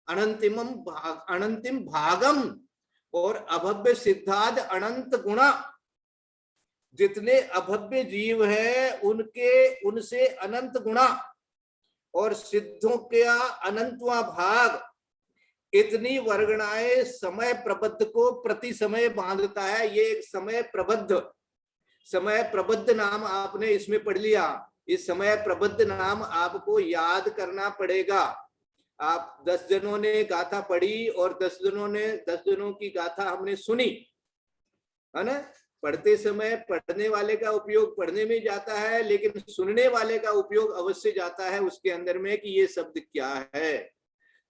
अनंतिम भागम और अभव्य सिद्धाद अनंत गुणा। जितने अभव्य जीव हैं उनसे अनंत गुणा, और सिद्धों का अनंतवा भाग। इतनी वर्गणाएं समय प्रबद्ध को प्रति समय बांधता है। ये एक समय प्रबद्ध नाम आपने इसमें पढ़ लिया। इस समय प्रबद्ध नाम आपको याद करना पड़ेगा। आप 10 जनों ने गाथा पढ़ी और 10 जनों की गाथा हमने सुनी, है ना। पढ़ते समय पढ़ने वाले का उपयोग पढ़ने में जाता है, लेकिन सुनने वाले का उपयोग अवश्य जाता है उसके अंदर में कि ये शब्द क्या है।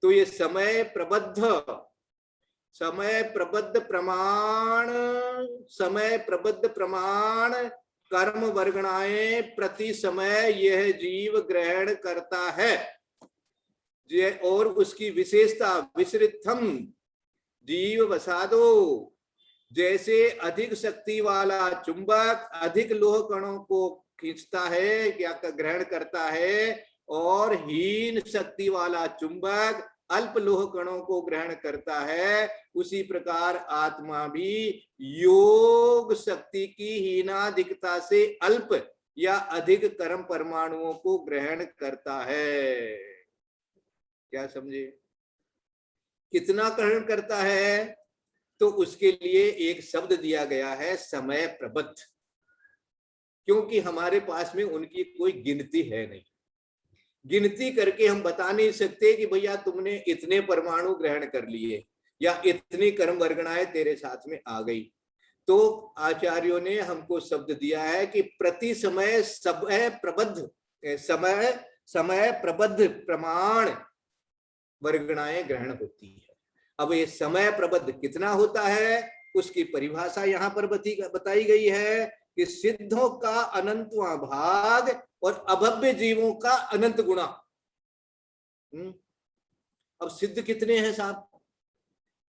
तो ये समय प्रबद्ध प्रमाण कर्म वर्गणाएं प्रति समय यह जीव ग्रहण करता है। और उसकी विशेषता विसरितम जीव वसादो, जैसे अधिक शक्ति वाला चुंबक अधिक लोह कणों को खींचता है, क्या ग्रहण करता है, और हीन शक्ति वाला चुंबक अल्प लोह कणों को ग्रहण करता है, उसी प्रकार आत्मा भी योग शक्ति की हीनाधिकता से अल्प या अधिक कर्म परमाणुओं को ग्रहण करता है। क्या समझे? कितना ग्रहण करता है? तो उसके लिए एक शब्द दिया गया है, समय प्रबद्ध, क्योंकि हमारे पास में उनकी कोई गिनती है नहीं। गिनती करके हम बता नहीं सकते कि भैया तुमने इतने परमाणु ग्रहण कर लिए या इतनी कर्म वर्गणाएं तेरे साथ में आ गई। तो आचार्यों ने हमको शब्द दिया है कि प्रति समय समय प्रबद्ध प्रमाण वर्गणाएं ग्रहण होती है। अब ये समय प्रबद्ध कितना होता है, उसकी परिभाषा यहाँ पर बताई गई है कि सिद्धों का अनंतवां भाग और अभव्य जीवों का अनंत गुणा। अब सिद्ध कितने हैं साहब?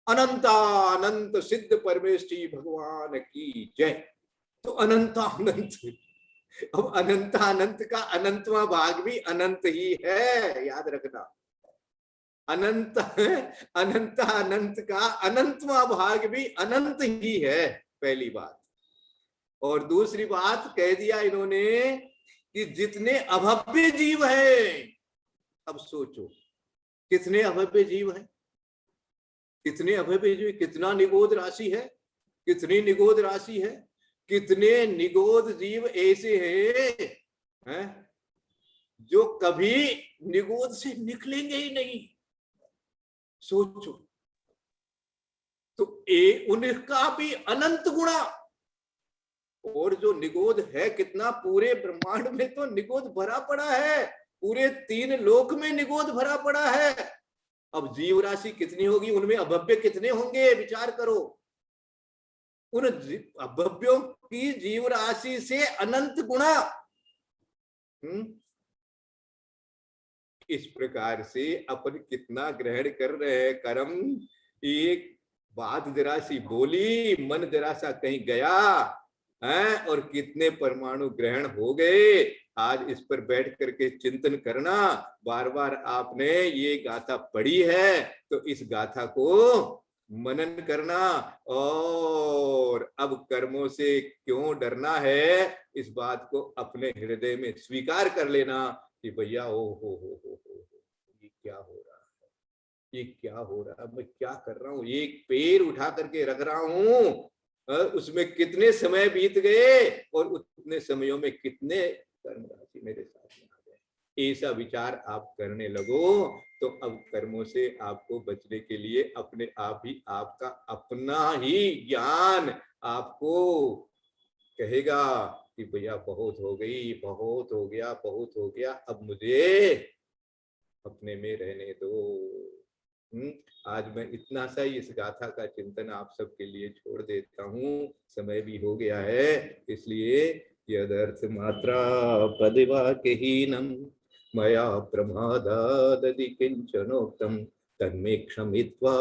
अनंत सिद्ध परमेष्ठी भगवान की जय। तो अनंतानंत। अब अनंतानंत का अनंतवां भाग भी अनंत ही है, याद रखना। अनंत अनंत का अनंतवां भाग भी अनंत ही है, पहली बात। और दूसरी बात कह दिया इन्होंने कि जितने अभव्य जीव है, अब सोचो कितने अभव्य जीव है, कितने अभव्य जीव, कितना निगोद राशि है, कितनी निगोद राशि है, कितने निगोद जीव ऐसे हैं जो कभी निगोद से निकलेंगे ही नहीं। सोचो तो उनका भी अनंत गुणा। और जो निगोद है कितना, पूरे ब्रह्मांड में तो निगोद भरा पड़ा है, पूरे 3 लोक में निगोद भरा पड़ा है। अब जीव राशि कितनी होगी, उनमें अभव्य कितने होंगे, विचार करो। उन अभव्यों की जीव राशि से अनंत गुणा। इस प्रकार से अपन कितना ग्रहण कर रहे हैं कर्म। एक बात जरा सी बोली, मन जरा सा कहीं गया है, और कितने परमाणु ग्रहण हो गए। आज इस पर बैठ करके चिंतन करना। बार बार आपने ये गाथा पढ़ी है तो इस गाथा को मनन करना, और अब कर्मों से क्यों डरना है, इस बात को अपने हृदय में स्वीकार कर लेना कि भैया हो, ये क्या हो रहा है, ये क्या हो रहा है, मैं क्या कर रहा हूँ, एक पैर उठा करके रख रहा हूँ, उसमें कितने समय बीत गए और उतने समयों में कितने कर्म राशि मेरे साथ में आ गए। ऐसा विचार आप करने लगो तो अब कर्मों से आपको बचने के लिए अपने आप ही आपका अपना ही ज्ञान आपको कहेगा कि भैया बहुत हो गई, बहुत हो गया, बहुत हो गया, अब मुझे अपने में रहने दो। आज मैं इतना सा ही इस गाथा का चिंतन आप सबके लिए छोड़ देता हूँ, समय भी हो गया है, इसलिए यदर्थ मात्रा पदिवाक्यहीनम मया प्रमादादि किंचनोक्तम तन्मे क्षमित्वा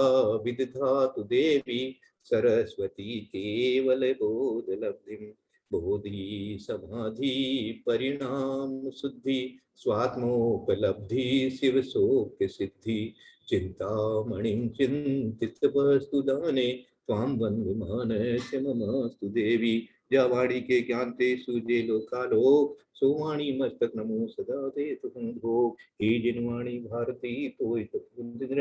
विदधातु देवी सरस्वती केवल बोध लब्धिम। बोधि समाधि परिणाम शुद्धि स्वात्मोपलब्धि शिव शोक सिद्धि चिंतामणिं चिंतित वस्तु दाने त्वां वन्दमानस्य ममास्तु देवी। या वाणी के ज्ञानते सुजे लोकालोक सोवाणी मस्तक नमो सदा दे तुम भोग। हे जिनवाणी भारती तोय तत्पुंद्र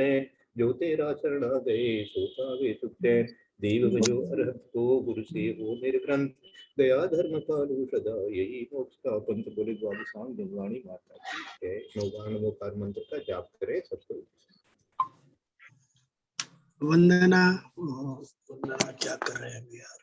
जो तेरा शरणा गए सो पावे सुख चैन। देव भजो अरहत को गुरु से हो निर्ग्रंथ दया धर्म पालु सदा यही मोक्ष का पंथ बोले द्वादशांग जिनवाणी माता की जय। नौगान नमोकार मंत्र का जाप करें सबको। वंदना वंदना क्या कर रहे हैं यार।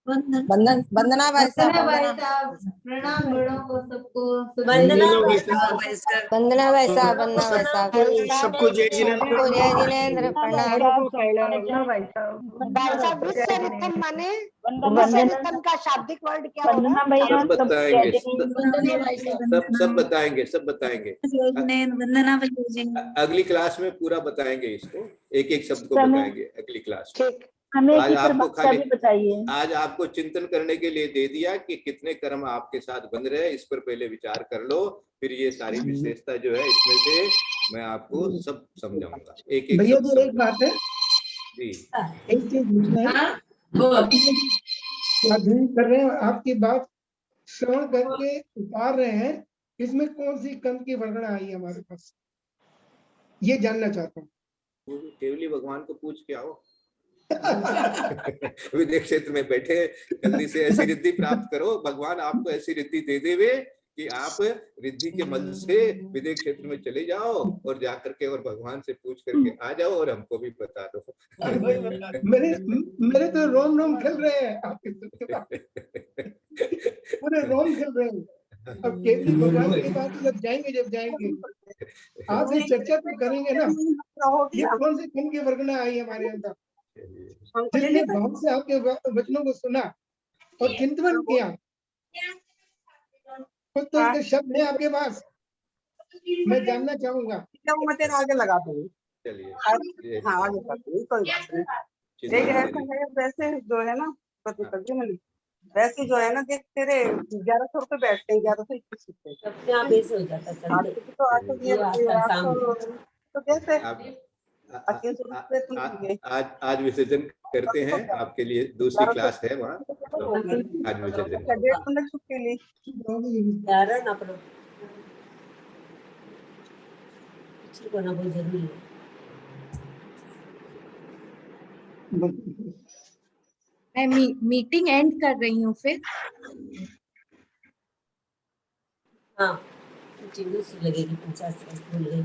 वंदना भाई साहब, प्रणाम बड़ों को सबको। वंदना भाई साहब, वंदना भाई साहब, वंदना भाई साहब, सबको जय जिनेंद्र। जय जिनेंद्र, प्रणाम। भाई साहब, भाई साहब विश्वरिथम माने विश्वरिथम का शाब्दिक वर्ड क्या होगा? सब बताएंगे, सब बताएंगे, सब बताएंगे। वंदना भैया, अगली क्लास में पूरा बताएंगे, इसको एक एक शब्द को बताएंगे अगली क्लास में। हमें आज आपको खाली बताइए, आज आपको चिंतन करने के लिए दे दिया कि कितने कर्म आपके साथ बंध रहे हैं, इस पर पहले विचार कर लो, फिर ये सारी विशेषता जो है इसमें से मैं आपको सब समझाऊंगा एक एक। भैया जी एक बात है जी, एक चीज अध्ययन कर रहे हैं, आपकी बात श्रवण करके उतार रहे हैं, इसमें कौन सी कंद की वर्णना आई है हमारे पास, ये जानना चाहता हूँ। केवली भगवान को पूछ के आओ। विदेश क्षेत्र में बैठे जल्दी से ऐसी रिद्धि प्राप्त करो, भगवान आपको ऐसी रिद्धि दे देवे कि आप रिद्धि के मद से विदेश क्षेत्र में चले जाओ और जाकर के और भगवान से पूछ करके आ जाओ और हमको भी बता दो। मेरे तो रोम रोम खेल रहे हैं आपके पूरे रोम खेल रहे हैं। अब केवली भगवान की बात जब जाएंगे आपसे चर्चा तो करेंगे ना, ये कौन से कम की वर्गना आई हमारे अंदर, जिसने भाव से आपके वचनों को सुना और चिंतन किया, कुछ तो उसके शब्द है आपके पास, मैं जानना चाहूंगा। मैं तेरा आगे लगा दूंगी। चलिए हाँ आगे करती हूँ, कोई बात नहीं। देख ऐसा है, वैसे जो है ना वैसे जो है ना, देख तेरे 1100 रुपए बैठते हैं, 1121 रुपए अपने आप ऐसे हो जाता चलते तो आके ये तो कैसे आज विसर्जन करते हैं, आपके लिए दूसरी क्लास है वहाँ, तो आज विसर्जन 1.5 छुट्टी ली ना करो, करना बहुत जरूरी है। मैं मीटिंग एंड कर रही हूँ फिर। हाँ लगेगी 50 भूल गई।